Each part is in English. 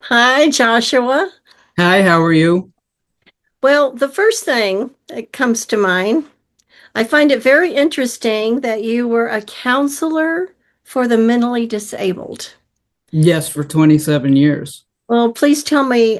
Hi, Joshua. Hi, how are you? Well, the first thing that comes to mind, I find it very interesting that you were a counselor for the mentally disabled. Yes, for 27 years. Well, please tell me,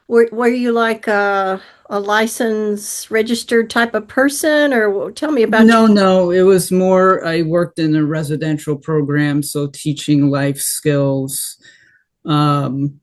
were you like a licensed, registered type of person, or tell me about No, it was more, I worked in a residential program, so teaching life skills, um,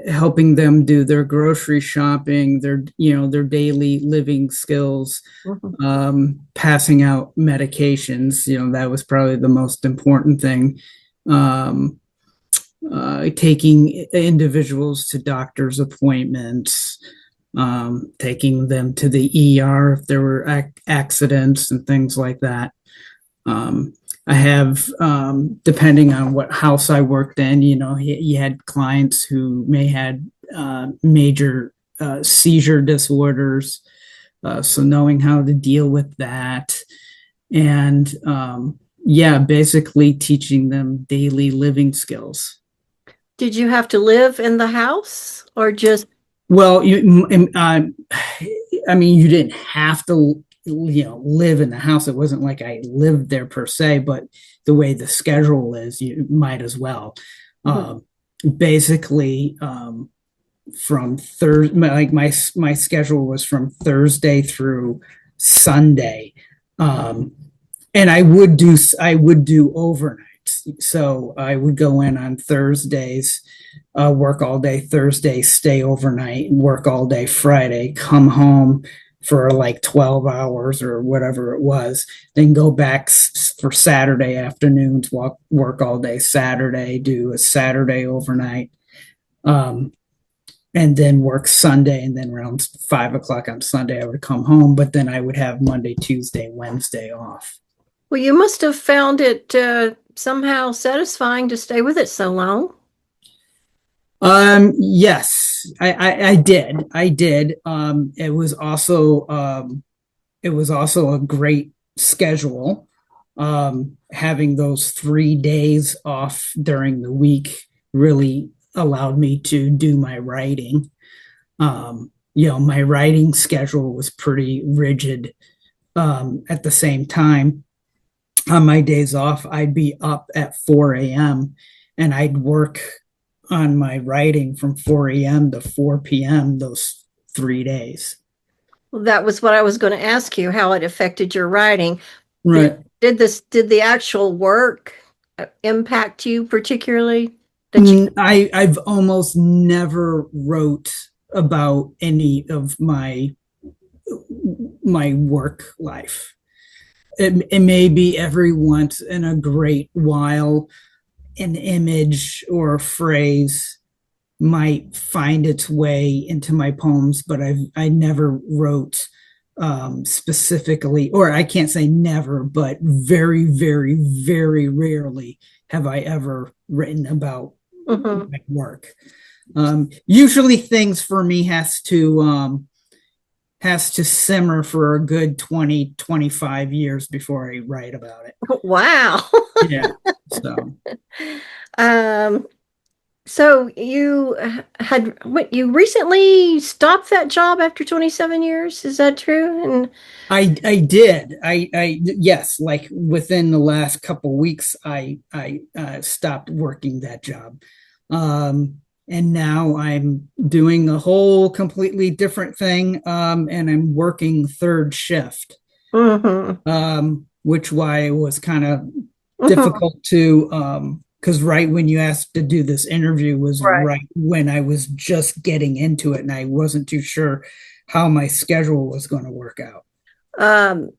helping them do their grocery shopping, their daily living skills, your. passing out medications. That was probably the most important thing. Um, Taking individuals to doctor's appointments, taking them to the ER if there were accidents and things like that. Um, I have, depending on what house I worked in, you had clients who may had major seizure disorders. So knowing how to deal with that, and yeah, basically teaching them daily living skills. Did you have to live in the house or just? Well, I mean, you didn't have to, live in the house. It wasn't like I lived there per se, but the way the schedule is, you might as well. Mhm. Um, Basically, from Thursday, like my schedule was from Thursday through Sunday, um, and I would do overnights. So I would go in on Thursdays, work all day Thursday, stay overnight, work all day Friday, come home for like 12 hours or whatever it was, then go back for Saturday afternoons, work all day Saturday, do a Saturday overnight, um, and then work Sunday. And then around 5 o'clock on Sunday, I would come home, but then I would have Monday, Tuesday, Wednesday off. Well, you must have found it somehow satisfying to stay with it so long. Yes, I did. I did. It was also a great schedule. Having those 3 days off during the week really allowed me to do my writing. My writing schedule was pretty rigid. At the same time, on my days off, I'd be up at 4 a.m. and I'd work on my writing from 4 a.m. to 4 p.m. those 3 days. Well, that was what I was going to ask you, how it affected your writing. Did, Right. did the actual work impact you particularly? That you I've almost never wrote about any of my work life. It may be every once in a great while an image or a phrase might find its way into my poems, but I never wrote specifically, or I can't say never, but very, very, very rarely have I ever written about Mhm. my work. Usually, things for me has to simmer for a good 20-25 years before I write about it. Wow. Yeah. So um, so you recently stopped that job after 27 years? Is that true? And I did. Yes, like within the last couple weeks, I stopped working that job. And now I'm doing a whole completely different thing. And I'm working third shift, mhm, which why it was kind of mhm, difficult to, because right when you asked to do this interview was right. right when I was just getting into it, and I wasn't too sure how my schedule was going to work out. Um,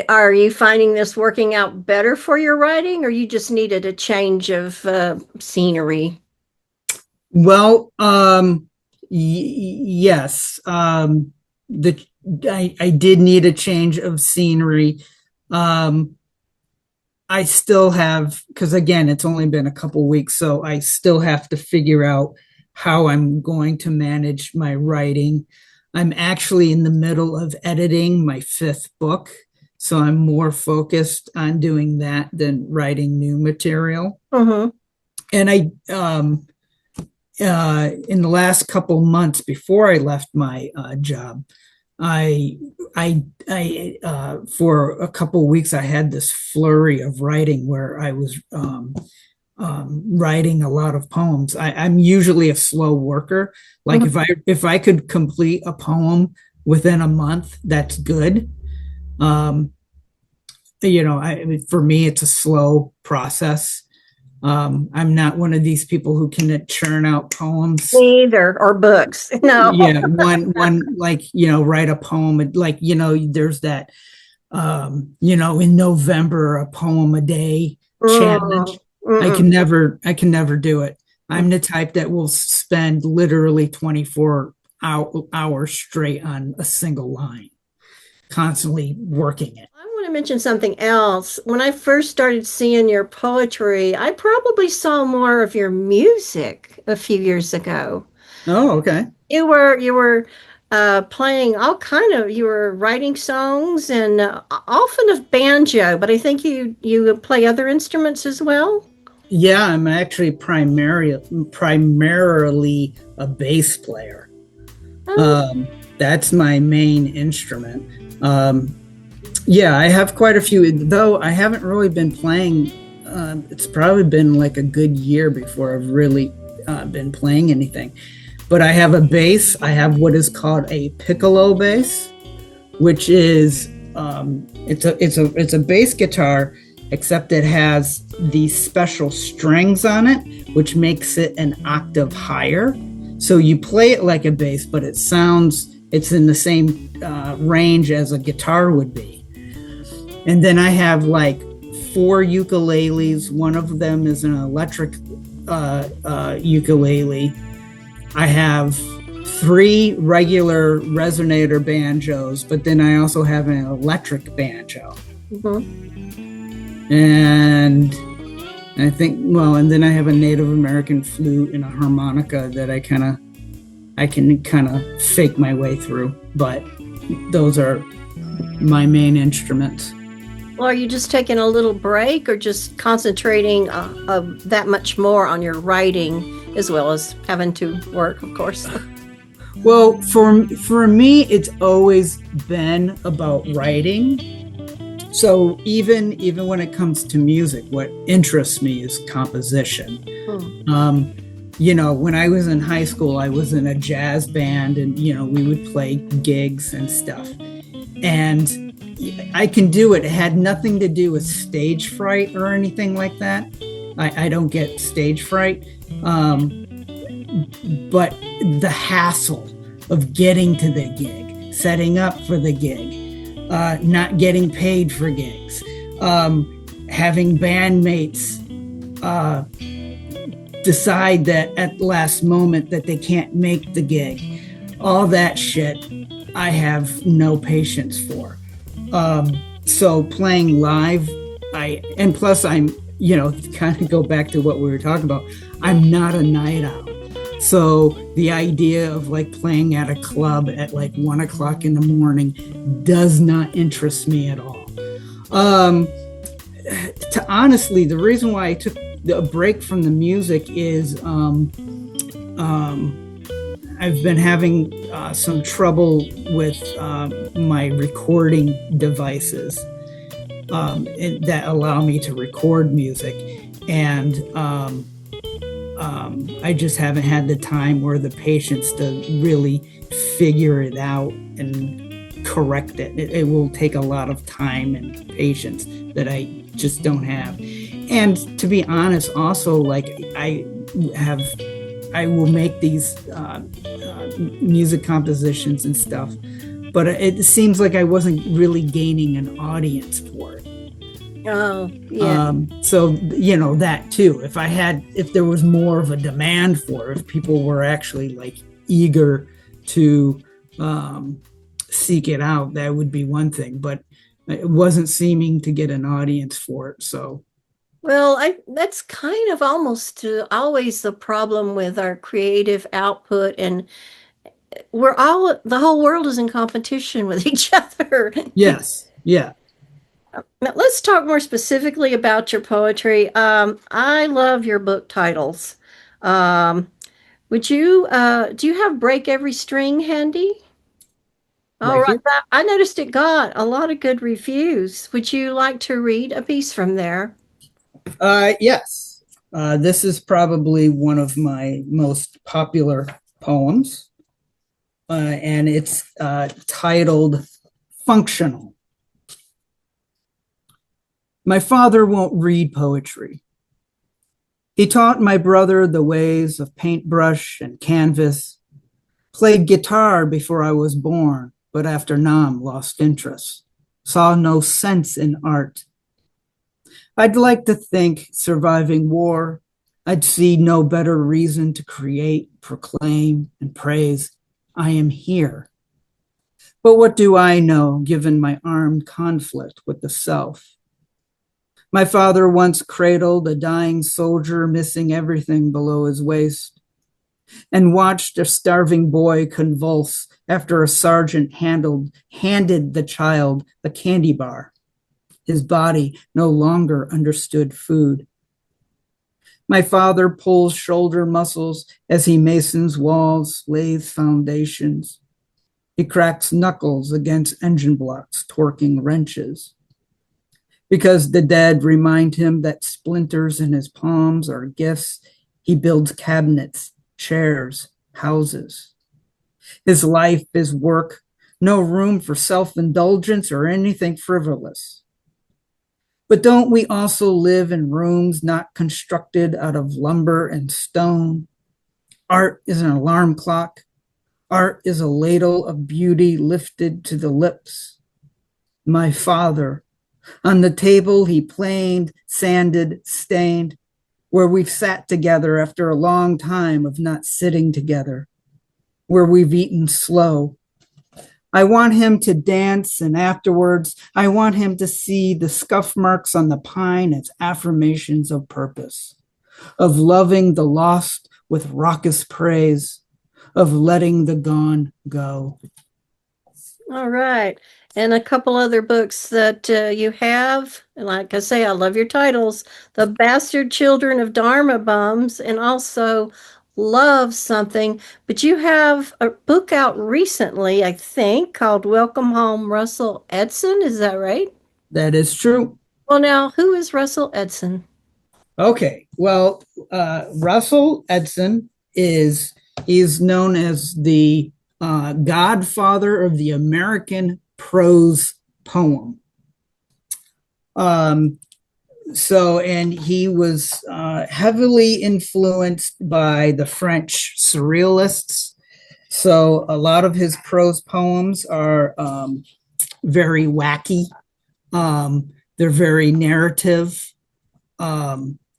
are you finding this working out better for your writing, or you just needed a change of scenery? Well, yes. The I did need a change of scenery. Um, I still have, because again, it's only been a couple weeks, so I still have to figure out how I'm going to manage my writing. I'm actually in the middle of editing my fifth book, so I'm more focused on doing that than writing new material. Mhm. And in the last couple months before I left my job, for a couple weeks, I had this flurry of writing where I was writing a lot of poems. I'm usually a slow worker. Like Mhm. if I could complete a poem within a month, that's good. Um, for me, it's a slow process. I'm not one of these people who can churn out poems. Neither, or books. No. Yeah, one like write a poem like there's that in November a poem a day Mm, challenge. mm-mm. I can never do it. I'm the type that will spend literally 24 hours straight on a single line, constantly working it. I want to mention something else. When I first started seeing your poetry, I probably saw more of your music a few years ago. Oh, okay. You were playing all kind of, you were writing songs and often of banjo, but I think you play other instruments as well. Yeah, I'm actually primarily a bass player. Oh, Um, that's my main instrument. Um, yeah, I have quite a few, though I haven't really been playing. It's probably been like a good year before I've really been playing anything. But I have a bass. I have what is called a piccolo bass, which is it's a bass guitar, except it has these special strings on it, which makes it an octave higher. So you play it like a bass, but it's in the same range as a guitar would be. And then I have like four ukuleles. One of them is an electric ukulele. I have three regular resonator banjos, but then I also have an electric banjo. mhm. And and then I have a Native American flute and a harmonica that I can kind of fake my way through. But those are my main instruments. Well, are you just taking a little break or just concentrating that much more on your writing as well as having to work, of course? Well, for me, it's always been about writing. So even when it comes to music, what interests me is composition. Hmm. When I was in high school, I was in a jazz band, and we would play gigs and stuff. And I can do it. It had nothing to do with stage fright or anything like that. I don't get stage fright. But the hassle of getting to the gig, setting up for the gig, not getting paid for gigs, having bandmates decide that at the last moment that they can't make the gig, all that shit, I have no patience for. So playing live, and plus I'm, kind of go back to what we were talking about. I'm not a night owl. So the idea of like playing at a club at like 1 o'clock in the morning does not interest me at all. To honestly, the reason why I took a break from the music is I've been having some trouble with my recording devices that allow me to record music. And I just haven't had the time or the patience to really figure it out and correct it. It will take a lot of time and patience that I just don't have. And to be honest, also, like I will make these music compositions and stuff, but it seems like I wasn't really gaining an audience for it. Oh, yeah. So that too. If there was more of a demand for it, if people were actually like eager to seek it out, that would be one thing. But it wasn't seeming to get an audience for it. So Well, that's kind of almost always the problem with our creative output, and the whole world is in competition with each other. yes, yeah. Now, let's talk more specifically about your poetry. I love your book titles. Um, would you, do you have Break Every String handy? All Right right. here. I noticed it got a lot of good reviews. Would you like to read a piece from there? Yes. This is probably one of my most popular poems, and it's titled Functional. My father won't read poetry. He taught my brother the ways of paintbrush and canvas, played guitar before I was born, but after Nam lost interest, saw no sense in art. I'd like to think, surviving war, I'd see no better reason to create, proclaim, and praise. I am here. But what do I know, given my armed conflict with the self? My father once cradled a dying soldier missing everything below his waist and watched a starving boy convulse after a sergeant handed the child a candy bar. His body no longer understood food. My father pulls shoulder muscles as he masons walls, lays foundations. He cracks knuckles against engine blocks, torquing wrenches. Because the dead remind him that splinters in his palms are gifts, he builds cabinets, chairs, houses. His life is work, no room for self-indulgence or anything frivolous. But don't we also live in rooms not constructed out of lumber and stone? Art is an alarm clock. Art is a ladle of beauty lifted to the lips. My father, on the table he planed, sanded, stained, where we've sat together after a long time of not sitting together, where we've eaten slow. I want him to dance, and afterwards, I want him to see the scuff marks on the pine as affirmations of purpose, of loving the lost with raucous praise, of letting the gone go. All right. And a couple other books that you have. And like I say, I love your titles. The Bastard Children of Dharma Bums, and also Love Something. But you have a book out recently, I think, called Welcome Home, Russell Edson. Is that right? That is true. Well, now, who is Russell Edson? Okay, well, Russell Edson is known as the godfather of the American prose poem. Um, and he was heavily influenced by the French surrealists. So a lot of his prose poems are very wacky. They're very narrative.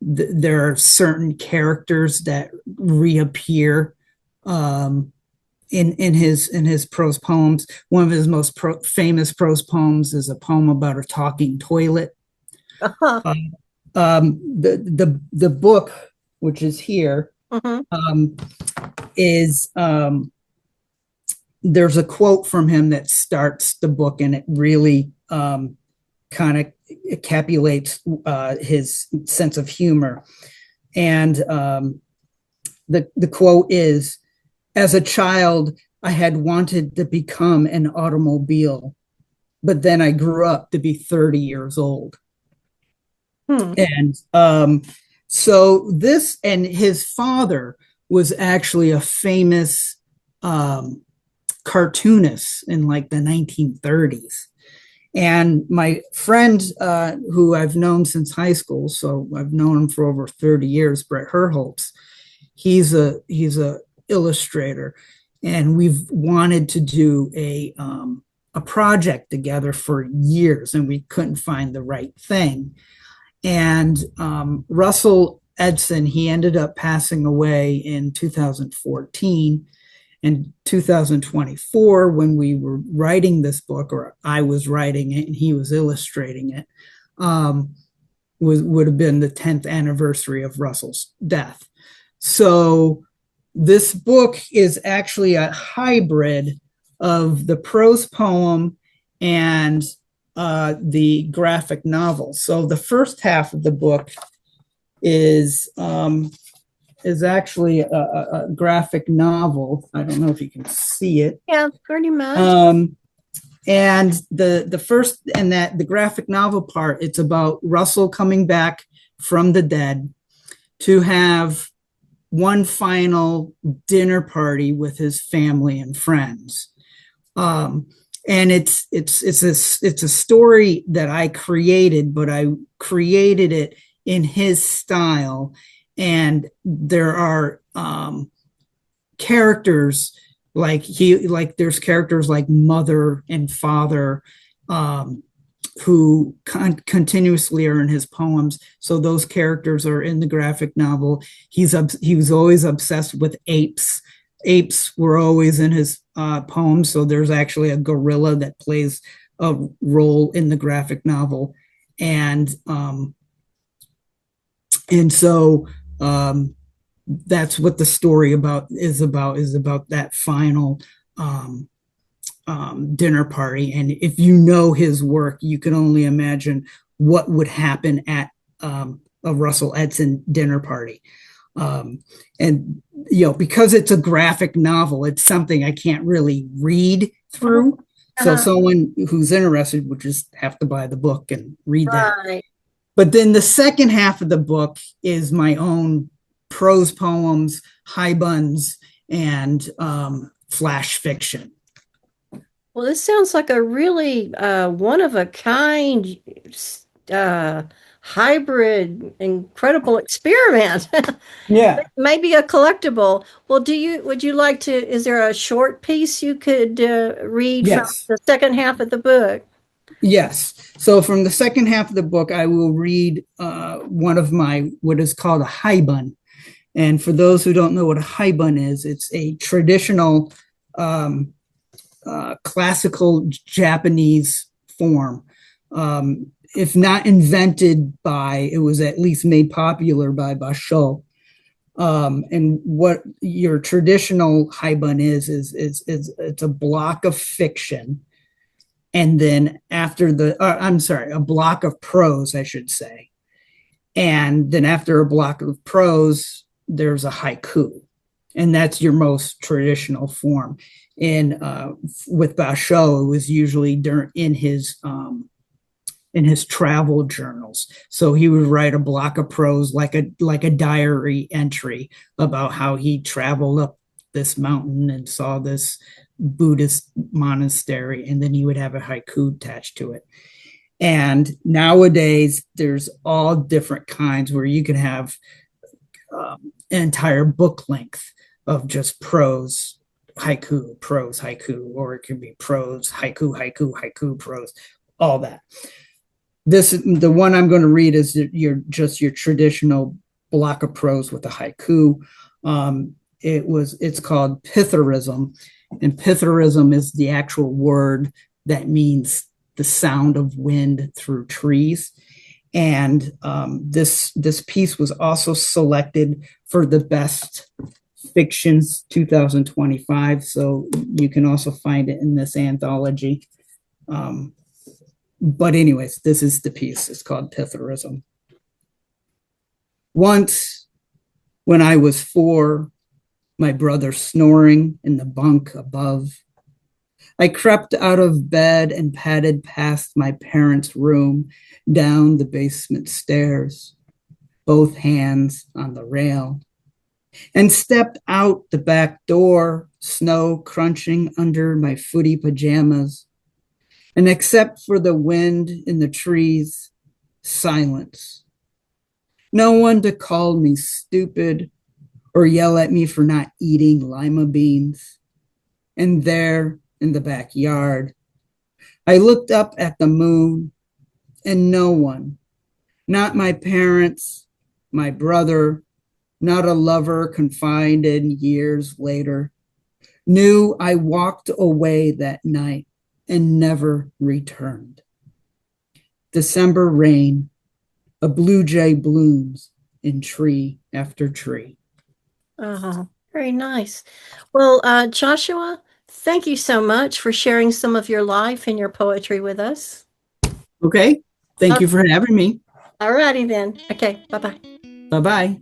There are certain characters that reappear in his prose poems. One of his most famous prose poems is a poem about a talking toilet. Uh-huh. The book, which is here, Mhm. is there's a quote from him that starts the book, and it really kind of encapsulates his sense of humor. And the quote is, "As a child, I had wanted to become an automobile, but then I grew up to be 30 years old." Hmm. And so this, and his father was actually a famous cartoonist in like the 1930s. And my friend, who I've known since high school, so I've known him for over 30 years, Bret Herholz, he's a illustrator, and we've wanted to do a project together for years, and we couldn't find the right thing. And Russell Edson, he ended up passing away in 2014. In 2024, when we were writing this book, or I was writing it and he was illustrating it, would have been the 10th anniversary of Russell's death. So this book is actually a hybrid of the prose poem and the graphic novel. So the first half of the book is actually a graphic novel. I don't know if you can see it. Yeah, pretty much. And the first and that the graphic novel part, it's about Russell coming back from the dead to have one final dinner party with his family and friends. And it's a story that I created, but I created it in his style. And there are characters there's characters like mother and father, who continuously are in his poems. So those characters are in the graphic novel. He was always obsessed with apes. Apes were always in his poems. So there's actually a gorilla that plays a role in the graphic novel, and so that's what the story is about that final dinner party. And if you know his work, you can only imagine what would happen at a Russell Edson dinner party. And because it's a graphic novel, it's something I can't really read through. So someone who's interested would just have to buy the book and read that. Right. But then the second half of the book is my own prose poems, haibuns, and flash fiction. Well, this sounds like a really one of a kind, hybrid, incredible experiment. Yeah. Maybe a collectible. Well, would you like to, is there a short piece you could read from Yes. the second half of the book? Yes. So from the second half of the book, I will read one of my, what is called a haibun. And for those who don't know what a haibun is, it's a traditional classical Japanese form. If not invented by, it was at least made popular by Basho. And what your traditional haibun is it's a block of fiction. And then after a block of prose, I should say. And then after a block of prose, there's a haiku. And that's your most traditional form. And with Basho, it was usually in his travel journals. So he would write a block of prose like a diary entry about how he traveled up this mountain and saw this Buddhist monastery, and then he would have a haiku attached to it. And nowadays, there's all different kinds where you can have an entire book length of just prose haiku, or it can be prose haiku, prose, all that. The one I'm going to read is your traditional block of prose with a haiku. It's called pithorism, and pithorism is the actual word that means the sound of wind through trees. And this piece was also selected for the best fictions 2025. So you can also find it in this anthology. But anyways, this is the piece. It's called Pithorism. Once, when I was 4, my brother snoring in the bunk above, I crept out of bed and padded past my parents' room, down the basement stairs, both hands on the rail, and stepped out the back door, snow crunching under my footy pajamas. And except for the wind in the trees, silence. No one to call me stupid or yell at me for not eating lima beans. And there in the backyard, I looked up at the moon, and no one, not my parents, my brother, not a lover confided years later, knew I walked away that night and never returned. December rain, a blue jay blooms in tree after tree. Oh, very nice. Well, Joshua, thank you so much for sharing some of your life and your poetry with us. Okay. Thank you for having me. All righty then. Okay, bye-bye. Bye-bye.